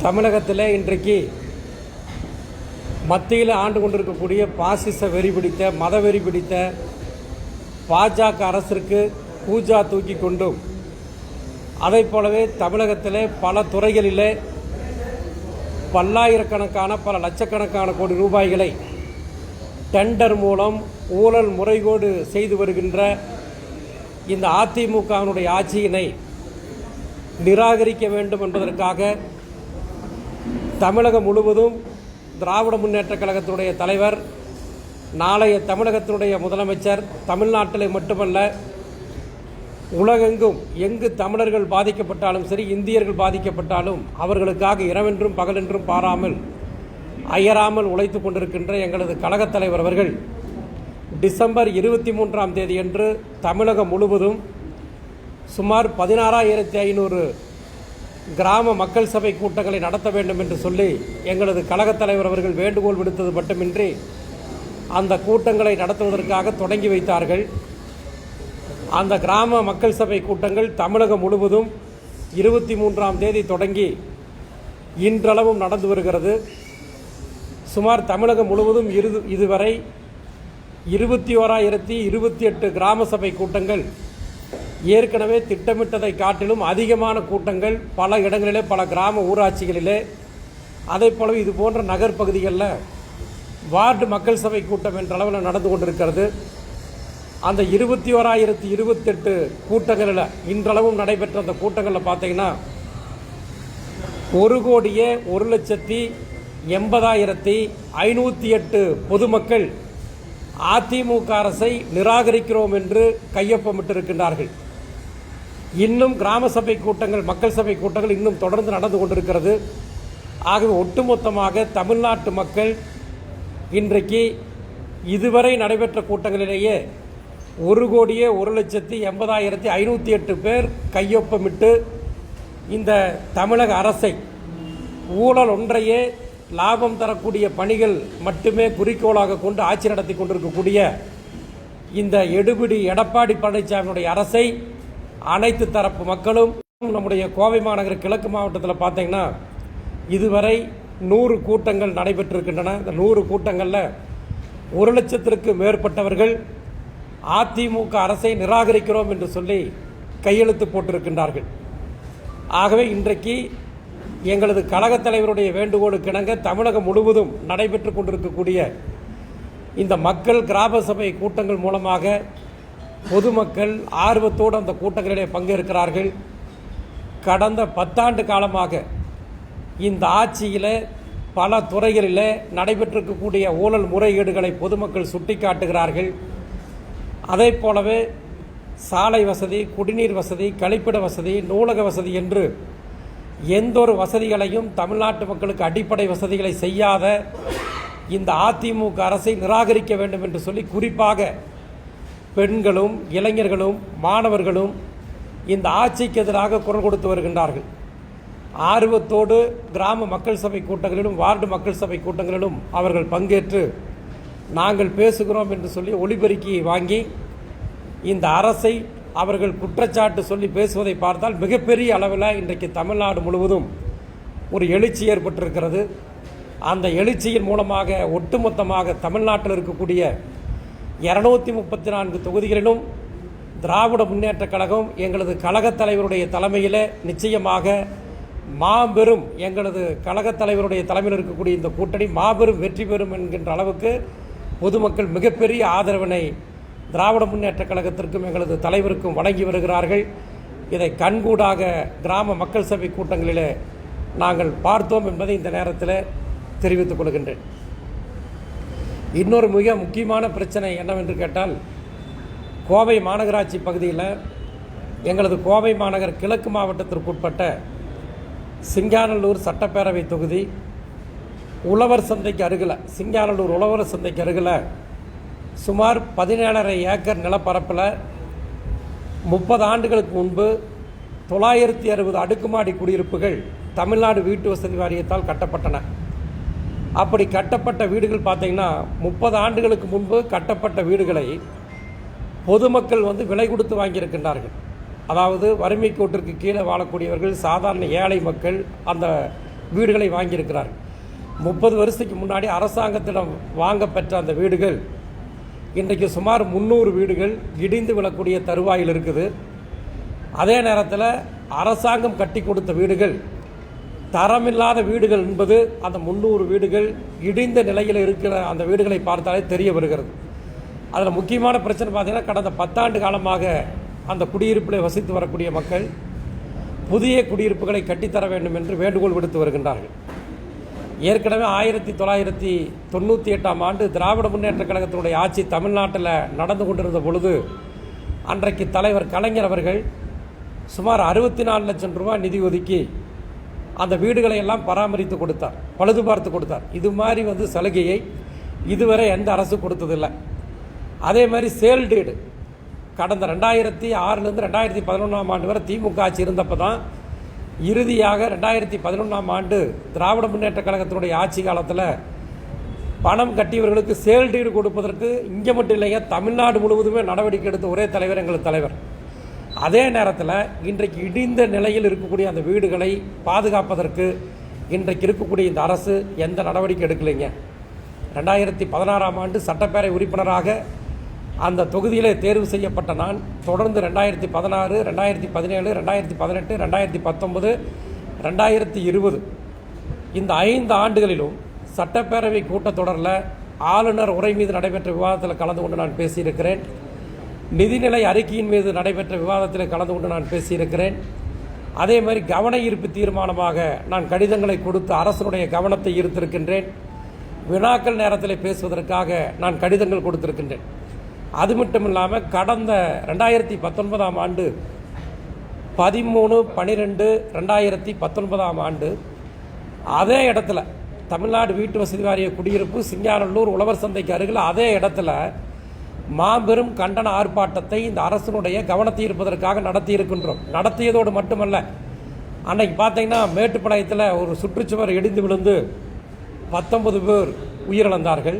தமிழகத்தில் இன்றைக்கு மத்தியில் ஆண்டு கொண்டிருக்கக்கூடிய பாசிச வெறி பிடித்த மத வெறி பிடித்த பாஜக அரசிற்கு பூஜா தூக்கி கொண்டும் அதை போலவே தமிழகத்தில் பல துறைகளிலே பல்லாயிரக்கணக்கான பல லட்சக்கணக்கான கோடி ரூபாய்களை டெண்டர் மூலம் ஊழல் முறைகேடு செய்து வருகின்ற இந்த அதிமுகவினுடைய ஆட்சியினை நிராகரிக்க வேண்டும் என்பதற்காக தமிழகம் முழுவதும் திராவிட முன்னேற்றக் கழகத்தினுடைய தலைவர், நாளைய தமிழகத்தினுடைய முதலமைச்சர், தமிழ்நாட்டில் மட்டுமல்ல உலகெங்கும் எங்கு தமிழர்கள் பாதிக்கப்பட்டாலும் சரி, இந்தியர்கள் பாதிக்கப்பட்டாலும் அவர்களுக்காக இரவென்றும் பகலென்றும் பாராமல் அயராமல் உழைத்து கொண்டிருக்கின்ற எங்களது கழகத் தலைவர் அவர்கள் டிசம்பர் 23ஆம் தேதியன்று தமிழகம் முழுவதும் சுமார் 16,500 கிராம மக்கள் சபை கூட்டங்களை நடத்த வேண்டும் என்று சொல்லி எங்களது கழகத் தலைவர் அவர்கள் வேண்டுகோள் விடுத்தது மட்டுமின்றி அந்த கூட்டங்களை நடத்துவதற்காக தொடங்கி வைத்தார்கள். அந்த கிராம மக்கள் சபை கூட்டங்கள் தமிழகம் முழுவதும் 23ஆம் தேதி தொடங்கி இன்றளவும் நடந்து வருகிறது. சுமார் தமிழகம் முழுவதும் இதுவரை 21,028 கிராம சபை கூட்டங்கள், ஏற்கனவே திட்டமிட்டதை காட்டிலும் அதிகமான கூட்டங்கள் பல இடங்களிலே, பல கிராம ஊராட்சிகளிலே, அதே போலவே இது போன்ற நகர்ப்பகுதிகளில் வார்டு மக்கள் சபை கூட்டம் என்ற அளவில் நடந்து கொண்டிருக்கிறது. அந்த 21,028 கூட்டங்களில் இன்றளவும் நடைபெற்ற அந்த கூட்டங்களில் பார்த்தீங்கன்னா 1,80,508 பொதுமக்கள் அதிமுக அரசை நிராகரிக்கிறோம் என்று கையொப்பமிட்டிருக்கின்றார்கள். இன்னும் கிராம சபை கூட்டங்கள், மக்கள் சபை கூட்டங்கள் இன்னும் தொடர்ந்து நடந்து கொண்டிருக்கிறது. ஆகவே ஒட்டுமொத்தமாக தமிழ்நாட்டு மக்கள் இன்றைக்கு இதுவரை நடைபெற்ற கூட்டங்களிலேயே 1,80,508 பேர் கையொப்பமிட்டு இந்த தமிழக அரசை ஊழல் ஒன்றையே லாபம் தரக்கூடிய பணிகள் மட்டுமே குறிக்கோளாக கொண்டு ஆட்சி நடத்தி கொண்டிருக்கக்கூடிய இந்த எடுபிடி எடப்பாடி பழனிசாமியுடைய அரசை அனைத்து தரப்பு மக்களும், நம்முடைய கோவை மாநகர கிழக்கு மாவட்டத்தில் பார்த்தீங்கன்னா இதுவரை 100 கூட்டங்கள் நடைபெற்றிருக்கின்றன. இந்த 100 கூட்டங்களில் 1,00,000க்கு மேற்பட்டவர்கள் அதிமுக அரசை நிராகரிக்கிறோம் என்று சொல்லி கையெழுத்து போட்டிருக்கின்றார்கள். ஆகவே இன்றைக்கு எங்களது கழகத் தலைவருடைய வேண்டுகோளுக்கு இணங்க தமிழகம் முழுவதும் நடைபெற்று கொண்டிருக்கக்கூடிய இந்த மக்கள் கிராம சபை கூட்டங்கள் மூலமாக பொதுமக்கள் ஆர்வத்தோடு அந்த கூட்டங்களிலே பங்கேற்கிறார்கள். கடந்த 10 ஆண்டு காலமாக இந்த ஆட்சியில் பல துறைகளில் நடைபெற்றிருக்கக்கூடிய ஊழல் முறைகேடுகளை பொதுமக்கள் சுட்டிக்காட்டுகிறார்கள். அதே போலவே சாலை வசதி, குடிநீர் வசதி, கழிப்பிட வசதி, நூலக வசதி என்று எந்த ஒரு வசதிகளையும் தமிழ்நாட்டு மக்களுக்கு அடிப்படை வசதிகளை செய்யாத இந்த அதிமுக அரசை நிராகரிக்க வேண்டும் என்று சொல்லி குறிப்பாக பெண்களும் இளைஞர்களும் மாணவர்களும் இந்த ஆட்சிக்கு எதிராக குரல் கொடுத்து வருகின்றார்கள். ஆர்வத்தோடு கிராம மக்கள் சபை கூட்டங்களிலும் வார்டு மக்கள் சபை கூட்டங்களிலும் அவர்கள் பங்கேற்று நாங்கள் பேசுகிறோம் என்று சொல்லி ஒலிபெருக்கி வாங்கி இந்த அரசை அவர்கள் குற்றச்சாட்டு சொல்லி பேசுவதை பார்த்தால் மிகப்பெரிய அளவில் இன்றைக்கு தமிழ்நாடு முழுவதும் ஒரு எழுச்சி ஏற்பட்டிருக்கிறது. அந்த எழுச்சியின் மூலமாக ஒட்டுமொத்தமாக தமிழ்நாட்டில் இருக்கக்கூடிய 234 தொகுதிகளிலும் திராவிட முன்னேற்றக் கழகம் எங்களது கழகத் தலைவருடைய தலைமையில் நிச்சயமாக மாபெரும், எங்களது கழகத் தலைவருடைய தலைமையில் இருக்கக்கூடிய இந்த கூட்டணி மாபெரும் வெற்றி பெறும் என்கின்ற அளவுக்கு பொதுமக்கள் மிகப்பெரிய ஆதரவினை திராவிட முன்னேற்றக் கழகத்திற்கும் எங்களது தலைவருக்கும் வழங்கி வருகிறார்கள். இதை கண்கூடாக கிராம மக்கள் சபை கூட்டங்களிலே நாங்கள் பார்த்தோம் என்பதை இந்த நேரத்தில் தெரிவித்துக் கொள்கின்றேன். இன்னொரு மிக முக்கியமான பிரச்சனை என்னவென்று கேட்டால், கோவை மாநகராட்சி பகுதியில் எங்களது கோவை மாநகர் கிழக்கு மாவட்டத்திற்குட்பட்ட சிங்காநல்லூர் சட்டப்பேரவை தொகுதி உழவர் சந்தைக்கு அருகில், சிங்காநல்லூர் உழவர் சந்தைக்கு அருகில் சுமார் 17.5 ஏக்கர் நிலப்பரப்பில் 30 ஆண்டுகளுக்கு முன்பு 960 அடுக்குமாடி குடியிருப்புகள் தமிழ்நாடு வீட்டு வசதி வாரியத்தால் கட்டப்பட்டன. அப்படி கட்டப்பட்ட வீடுகள் பார்த்தீங்கன்னா 30 ஆண்டுகளுக்கு முன்பு கட்டப்பட்ட வீடுகளை பொதுமக்கள் விலை கொடுத்து வாங்கியிருக்கின்றார்கள். அதாவது வறுமை கோட்டிற்கு கீழே வாழக்கூடியவர்கள், சாதாரண ஏழை மக்கள், அந்த வீடுகளை வாங்கியிருக்கிறார். 30 வருஷத்துக்கு முன்னாடி அரசாங்கத்திடம் வாங்க பெற்ற அந்த வீடுகள் இன்றைக்கு சுமார் 300 வீடுகள் இடிந்து விழக்கூடிய தருவாயில் இருக்குது. அதே நேரத்தில் அரசாங்கம் கட்டி கொடுத்த வீடுகள் தரமில்லாத வீடுகள் என்பது அந்த 300 வீடுகள் இடிந்த நிலையில் இருக்கிற அந்த வீடுகளை பார்த்தாலே தெரிய வருகிறது. அதில் முக்கியமான பிரச்சனை பார்த்தீங்கன்னா, கடந்த 10 ஆண்டு காலமாக அந்த குடியிருப்பில் வசித்து வரக்கூடிய மக்கள் புதிய குடியிருப்புகளை கட்டித்தர வேண்டும் என்று வேண்டுகோள் விடுத்து வருகின்றார்கள். ஏற்கனவே 1998ஆம் ஆண்டு திராவிட முன்னேற்றக் கழகத்தினுடைய ஆட்சி தமிழ்நாட்டில் நடந்து கொண்டிருந்த பொழுது அன்றைக்கு தலைவர் கலைஞர் அவர்கள் சுமார் 64 லட்சம் ரூபாய் நிதி ஒதுக்கி அந்த வீடுகளை எல்லாம் பராமரித்து கொடுத்தார், பழுது பார்த்து கொடுத்தார். இது மாதிரி சலுகையை இதுவரை எந்த அரசு கொடுத்ததில்லை. அதே மாதிரி சேல் டீடு கடந்த 2006லேருந்து 2011ஆம் ஆண்டு வரை திமுக ஆட்சி இருந்தப்போ தான் இறுதியாக 2011ஆம் ஆண்டு திராவிட முன்னேற்ற கழகத்தினுடைய ஆட்சி காலத்தில் பணம் கட்டியவர்களுக்கு சேல் டீடு கொடுப்பதற்கு இங்கே மட்டும் இல்லைங்க, தமிழ்நாடு முழுவதுமே நடவடிக்கை எடுத்த ஒரே தலைவர் எங்கள் தலைவர். அதே நேரத்தில் இன்றைக்கு இடிந்த நிலையில் இருக்கக்கூடிய அந்த வீடுகளை பாதுகாப்பதற்கு இன்றைக்கு இருக்கக்கூடிய இந்த அரசு எந்த நடவடிக்கை எடுக்கலைங்க. 2016ஆம் ஆண்டு சட்டப்பேரவை உறுப்பினராக அந்த தொகுதியிலே தேர்வு செய்யப்பட்ட நான் தொடர்ந்து 2016, 2017, 2018, 2019, 2020 இந்த 5 ஆண்டுகளிலும் சட்டப்பேரவை கூட்டத்தொடரில் ஆளுநர் உரை மீது நடைபெற்ற விவாதத்தில் கலந்து கொண்டு நான் பேசியிருக்கிறேன். நிதிநிலை அறிக்கையின் மீது நடைபெற்ற விவாதத்தில் கலந்து கொண்டு நான் பேசியிருக்கிறேன். அதே மாதிரி கவன ஈர்ப்பு தீர்மானமாக நான் கடிதங்களை கொடுத்து அரசனுடைய கவனத்தை ஈர்த்திருக்கின்றேன். வினாக்கள் நேரத்தில் பேசுவதற்காக நான் கடிதங்கள் கொடுத்திருக்கின்றேன். அது மட்டும் இல்லாமல் கடந்த 2019ஆம் ஆண்டு 13/12/2019ஆம் ஆண்டு அதே இடத்துல தமிழ்நாடு வீட்டு வசதி வாரிய குடியிருப்பு சிங்காநல்லூர் உழவர் சந்தைக்கு அருகில் அதே இடத்துல மாபெரும் கண்டன ஆர்ப்பாட்டத்தை இந்த அரசினுடைய கவனத்தை ஈர்ப்பதற்காக நடத்தியிருக்கின்றோம். நடத்தியதோடு மட்டுமல்ல, அன்னைக்கு பார்த்தீங்கன்னா மேட்டுப்பாளையத்தில் ஒரு சுற்றுச்சுவர் இடிந்து விழுந்து 19 பேர் உயிரிழந்தார்கள்.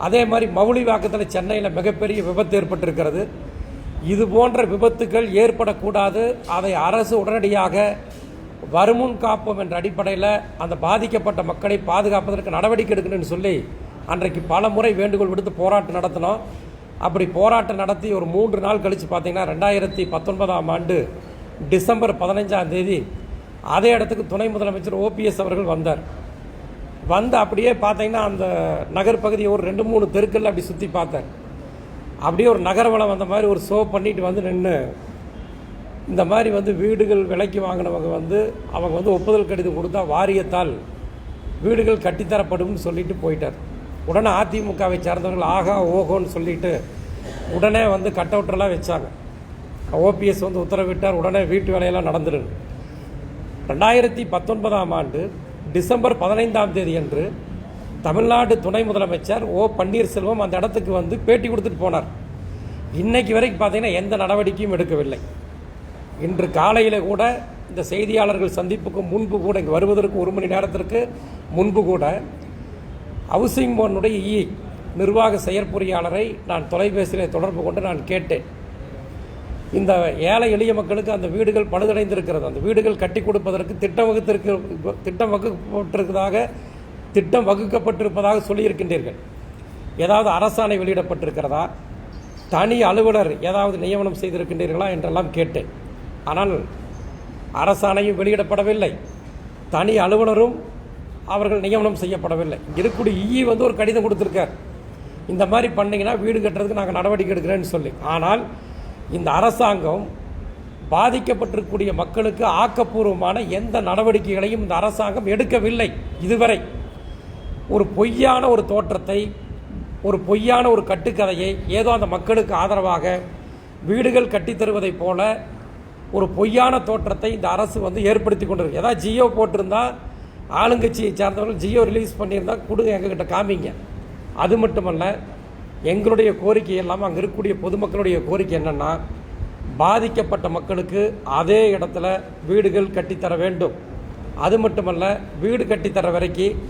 அதே மாதிரி மவுலிவாக்கத்தில் சென்னையில் மிகப்பெரிய விபத்து ஏற்பட்டிருக்கிறது. இது போன்ற விபத்துக்கள் ஏற்படக்கூடாது, அதை அரசு உடனடியாக வருமுன் காப்போம் என்ற அடிப்படையில் அந்த பாதிக்கப்பட்ட மக்களை பாதுகாப்பதற்கு நடவடிக்கை எடுக்கணும்னு சொல்லி அன்றைக்கு பல முறை வேண்டுகோள் விடுத்து போராட்டம் நடத்தினோம். அப்படி போராட்டம் நடத்தி ஒரு 3 நாள் கழித்து பார்த்தீங்கன்னா 2019ஆம் ஆண்டு டிசம்பர் 15ஆம் தேதி அதே இடத்துக்கு துணை முதலமைச்சர் OPS அவர்கள் வந்தார். வந்து அப்படியே பார்த்தீங்கன்னா அந்த நகர்பகுதியை ஒரு 2-3 தெருக்கள் அப்படி சுற்றி பார்த்தார். அப்படியே ஒரு நகர்வலம் வந்த மாதிரி ஒரு ஷோ பண்ணிட்டு நின்று இந்த மாதிரி வீடுகள் விலைக்கு வாங்கினவங்க அவங்க ஒப்புதல் கடிதம் கொடுத்தா வாரியத்தால் வீடுகள் கட்டித்தரப்படும்னு சொல்லிட்டு போயிட்டார். உடனே அதிமுகவை சார்ந்தவர்கள் ஆகா ஓகோன்னு சொல்லிட்டு உடனே கட் அவுட்டெல்லாம் வச்சாங்க. OPS உத்தரவிட்டார், உடனே வீட்டு வேலையெல்லாம் நடந்துடும். 2019ஆம் ஆண்டு டிசம்பர் 15ஆம் தேதி அன்று தமிழ்நாடு துணை முதலமைச்சர் O பன்னீர்செல்வம் அந்த இடத்துக்கு பேட்டி கொடுத்துட்டு போனார். இன்னைக்கு வரைக்கும் பார்த்தீங்கன்னா எந்த நடவடிக்கையும் எடுக்கவில்லை. இன்று காலையில் கூட இந்த செய்தியாளர்கள் சந்திப்புக்கு முன்பு கூட இங்கே வருவதற்கு 1 மணி நேரத்திற்கு முன்பு கூட ஹவுசிங் போர்டுடைய நிர்வாக செயற்பொறியாளரை நான் தொலைபேசியில் தொடர்பு கொண்டு நான் கேட்டேன். இந்த ஏழை எளிய மக்களுக்கு அந்த வீடுகள் பழுதடைந்திருக்கிறது, அந்த வீடுகள் கட்டி கொடுப்பதற்கு திட்டம் வகுக்கப்பட்டிருப்பதாக சொல்லியிருக்கின்றீர்கள். ஏதாவது அரசாணை வெளியிடப்பட்டிருக்கிறதா, தனி அலுவலர் ஏதாவது நியமனம் செய்திருக்கின்றீர்களா என்றெல்லாம் கேட்டேன். ஆனால் அரசாணையும் வெளியிடப்படவில்லை, தனி அலுவலரும் அவர்கள் நியமனம் செய்யப்படவில்லை. இருக்கக்கூடிய ஒரு கடிதம் கொடுத்துருக்கார், இந்த மாதிரி பண்ணிங்கன்னா வீடு கட்டுறதுக்கு நாங்கள் நடவடிக்கை எடுக்கிறேன்னு சொல்லி. ஆனால் இந்த அரசாங்கம் பாதிக்கப்பட்டிருக்கக்கூடிய மக்களுக்கு ஆக்கப்பூர்வமான எந்த நடவடிக்கைகளையும் இந்த அரசாங்கம் எடுக்கவில்லை. இதுவரை ஒரு பொய்யான ஒரு தோற்றத்தை, ஒரு பொய்யான ஒரு கட்டுக்கதையை, ஏதோ அந்த மக்களுக்கு ஆதரவாக வீடுகள் கட்டித்தருவதைப் போல ஒரு பொய்யான தோற்றத்தை இந்த அரசு ஏற்படுத்தி கொண்டிருக்கு. ஏதாவது ஜியோ போட்டிருந்தா, ஆளுங்கட்சியை சார்ந்தவர்கள் ஜியோ ரிலீஸ் பண்ணியிருந்தா கொடுங்க, எங்ககிட்ட காமிங்க. அது மட்டுமல்ல, எங்களுடைய கோரிக்கை எல்லாம் அங்கே இருக்கக்கூடிய பொதுமக்களுடைய கோரிக்கை என்னென்னா, பாதிக்கப்பட்ட மக்களுக்கு அதே இடத்துல வீடுகள் கட்டித்தர வேண்டும். அது மட்டுமல்ல, வீடு கட்டித்தர வரைக்கும்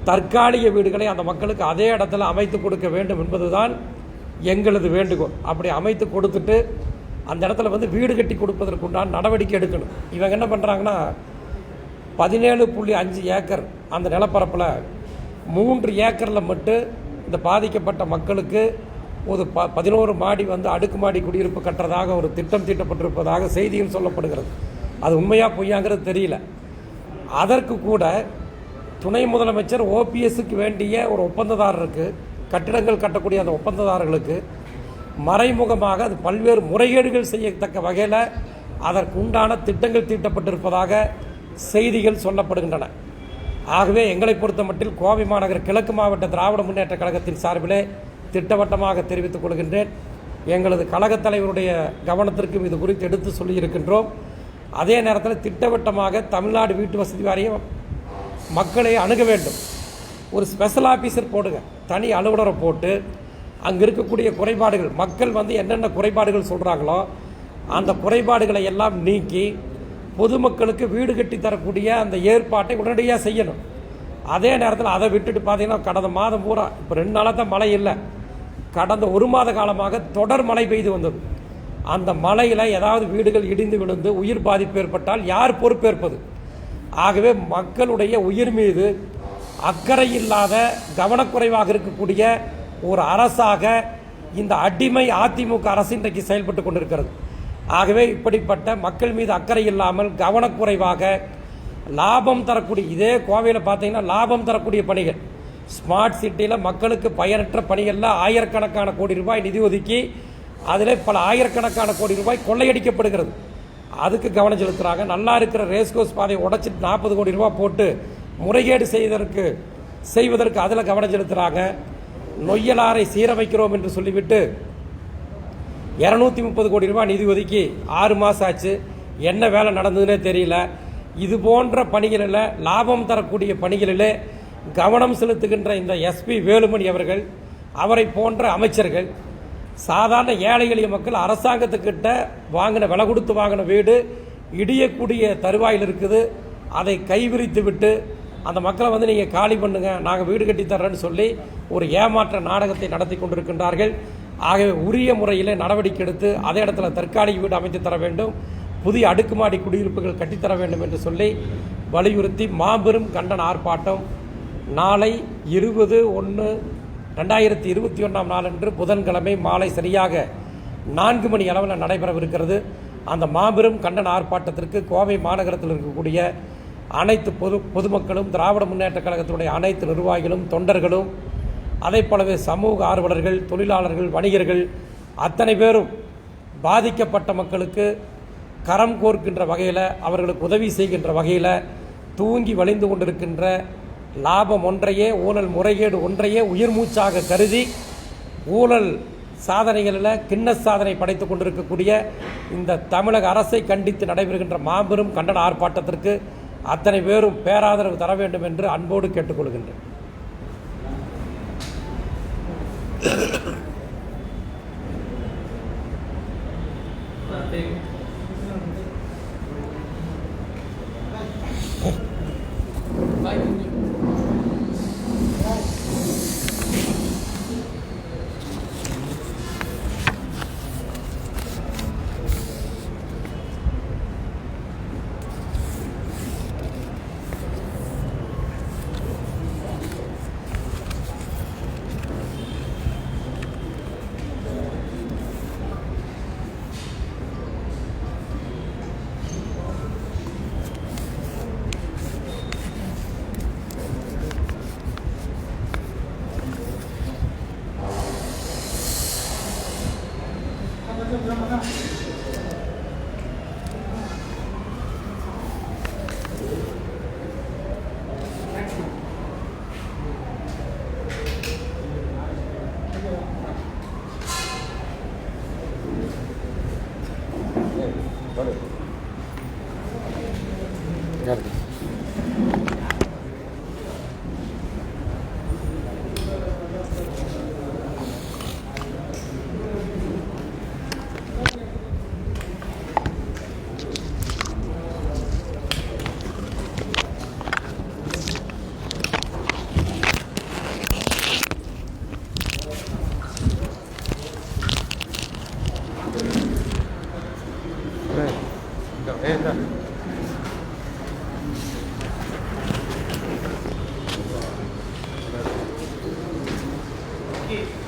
தற்காலிக வீடுகளை அந்த மக்களுக்கு அதே இடத்துல அமைத்து கொடுக்க வேண்டும் என்பதுதான் எங்களது வேண்டுகோள். அப்படி அமைத்து கொடுத்துட்டு அந்த இடத்துல வீடு கட்டி கொடுப்பதற்குண்டான நடவடிக்கை எடுக்கணும். இவங்க என்ன பண்ணுறாங்கன்னா, 17.5 ஏக்கர் அந்த நிலப்பரப்பில் 3 ஏக்கரில் மட்டும் இந்த பாதிக்கப்பட்ட மக்களுக்கு ஒரு 11 மாடி அடுக்குமாடி குடியிருப்பு கட்டுறதாக ஒரு திட்டம் தீட்டப்பட்டிருப்பதாக செய்தியில் சொல்லப்படுகிறது. அது உண்மையாக பொய்யாங்கிறது தெரியல. அதற்கு கூட துணை முதலமைச்சர் ஓபிஎஸ்க்கு வேண்டிய ஒரு ஒப்பந்ததாரருக்கு, கட்டிடங்கள் கட்டக்கூடிய அந்த ஒப்பந்ததாரர்களுக்கு மறைமுகமாக அது பல்வேறு முறைகேடுகள் செய்யத்தக்க வகையில் அதற்கு உண்டான திட்டங்கள் தீட்டப்பட்டிருப்பதாக செய்திகள் சொல்லப்படுகின்றன. ஆகவே எங்களை பொறுத்த மட்டில் கோவை மாநகர கிழக்கு மாவட்ட திராவிட முன்னேற்ற கழகத்தின் சார்பிலே திட்டவட்டமாக தெரிவித்துக் கொள்கின்றேன். எங்களது கழகத் தலைவருடைய கவனத்திற்கும் இது குறித்து எடுத்து சொல்லியிருக்கின்றோம். அதே நேரத்தில் திட்டவட்டமாக தமிழ்நாடு வீட்டு வசதி வாரியம் மக்களை அணுக வேண்டும். ஒரு ஸ்பெஷல் ஆஃபீஸர் போடுங்க, தனி அலுவலரை போட்டு அங்கே இருக்கக்கூடிய குறைபாடுகள், மக்கள் என்னென்ன குறைபாடுகள் சொல்கிறாங்களோ அந்த குறைபாடுகளை எல்லாம் நீக்கி பொதுமக்களுக்கு வீடு கட்டி தரக்கூடிய அந்த ஏற்பாட்டை உடனடியாக செய்யணும். அதே நேரத்தில் அதை விட்டுட்டு பார்த்தீங்கன்னா கடந்த மாதம் பூரா, இப்போ 2 நாளாக தான் மழை இல்லை, கடந்த 1 மாத காலமாக தொடர் மழை பெய்து வந்தது. அந்த மழையில் ஏதாவது வீடுகள் இடிந்து விழுந்து உயிர் பாதிப்பு ஏற்பட்டால் யார் பொறுப்பேற்பது? ஆகவே மக்களுடைய உயிர் மீது அக்கறை இல்லாத, கவனக்குறைவாக இருக்கக்கூடிய ஒரு அரசாக இந்த அடிமை அதிமுக அரசு இன்றைக்கு செயல்பட்டு கொண்டிருக்கிறது. ஆகவே இப்படிப்பட்ட மக்கள் மீது அக்கறை இல்லாமல் கவனக்குறைவாக லாபம் தரக்கூடிய, இதே கோவையில் பார்த்தீங்கன்னா லாபம் தரக்கூடிய பணிகள், ஸ்மார்ட் சிட்டியில் மக்களுக்கு பயனற்ற பணிகளில் ஆயிரக்கணக்கான கோடி ரூபாய் நிதி ஒதுக்கி அதில் பல ஆயிரக்கணக்கான கோடி ரூபாய் கொள்ளையடிக்கப்படுகிறது. அதுக்கு கவனம் செலுத்துகிறாங்க. நல்லா இருக்கிற ரேஸ்கோஸ் பாதையை உடைச்சிட்டு 40 கோடி ரூபாய் போட்டு முறைகேடு செய்வதற்கு அதில் கவனம் செலுத்துகிறாங்க. நொய்யலாரை சீரமைக்கிறோம் என்று சொல்லிவிட்டு 230 கோடி ரூபாய் நிதி ஒதுக்கி 6 மாதம் ஆச்சு, என்ன வேலை நடந்ததுன்னே தெரியல. இது போன்ற பணிகளில், லாபம் தரக்கூடிய பணிகளிலே கவனம் செலுத்துகின்ற இந்த எஸ்பி வேலுமணி அவர்கள், அவரை போன்ற அமைச்சர்கள் சாதாரண ஏழை எளிய மக்கள் அரசாங்கத்துக்கிட்ட விலை கொடுத்து வாங்கின வீடு இடியக்கூடிய தருவாயில் இருக்குது, அதை கைவிரித்து விட்டு அந்த மக்களை நீங்கள் காலி பண்ணுங்க, நாங்கள் வீடு கட்டி தர்றேன்னு சொல்லி ஒரு ஏமாற்ற நாடகத்தை நடத்தி கொண்டிருக்கின்றார்கள். ஆகவே உரிய முறையில் நடவடிக்கை எடுத்து அதே இடத்துல தற்காலிக வீடு அமைத்து தர வேண்டும், புதிய அடுக்குமாடி குடியிருப்புகள் கட்டித்தர வேண்டும் என்று சொல்லி வலியுறுத்தி மாபெரும் கண்டன ஆர்ப்பாட்டம் நாளை 20/1/2021 நாளன்று புதன்கிழமை மாலை சரியாக 4 மணி அளவில் நடைபெறவிருக்கிறது. அந்த மாபெரும் கண்டன ஆர்ப்பாட்டத்திற்கு கோவை மாநகரத்தில் இருக்கக்கூடிய அனைத்து பொதுமக்களும், திராவிட முன்னேற்ற கழகத்தினுடைய அனைத்து நிர்வாகிகளும், தொண்டர்களும், அதை போலவே சமூக ஆர்வலர்கள், தொழிலாளர்கள், வணிகர்கள் அத்தனை பேரும் பாதிக்கப்பட்ட மக்களுக்கு கரம் கோர்க்கின்ற வகையில், அவர்களுக்கு உதவி செய்கின்ற வகையில் தூங்கி வழிந்து கொண்டிருக்கின்ற லாபம் ஒன்றையே, ஊழல் முறைகேடு ஒன்றையே உயிர் மூச்சாக கருதி ஊழல் சாதனைகளில் கின்னஸ் சாதனை படைத்துக் கொண்டிருக்கக்கூடிய இந்த தமிழக அரசை கண்டித்து நடைபெறுகின்ற மாபெரும் கண்டன ஆர்ப்பாட்டத்திற்கு அத்தனை பேரும் பேராதரவு தர வேண்டும் என்று அன்போடு கேட்டுக்கொள்கின்றேன். இன்னைக்கு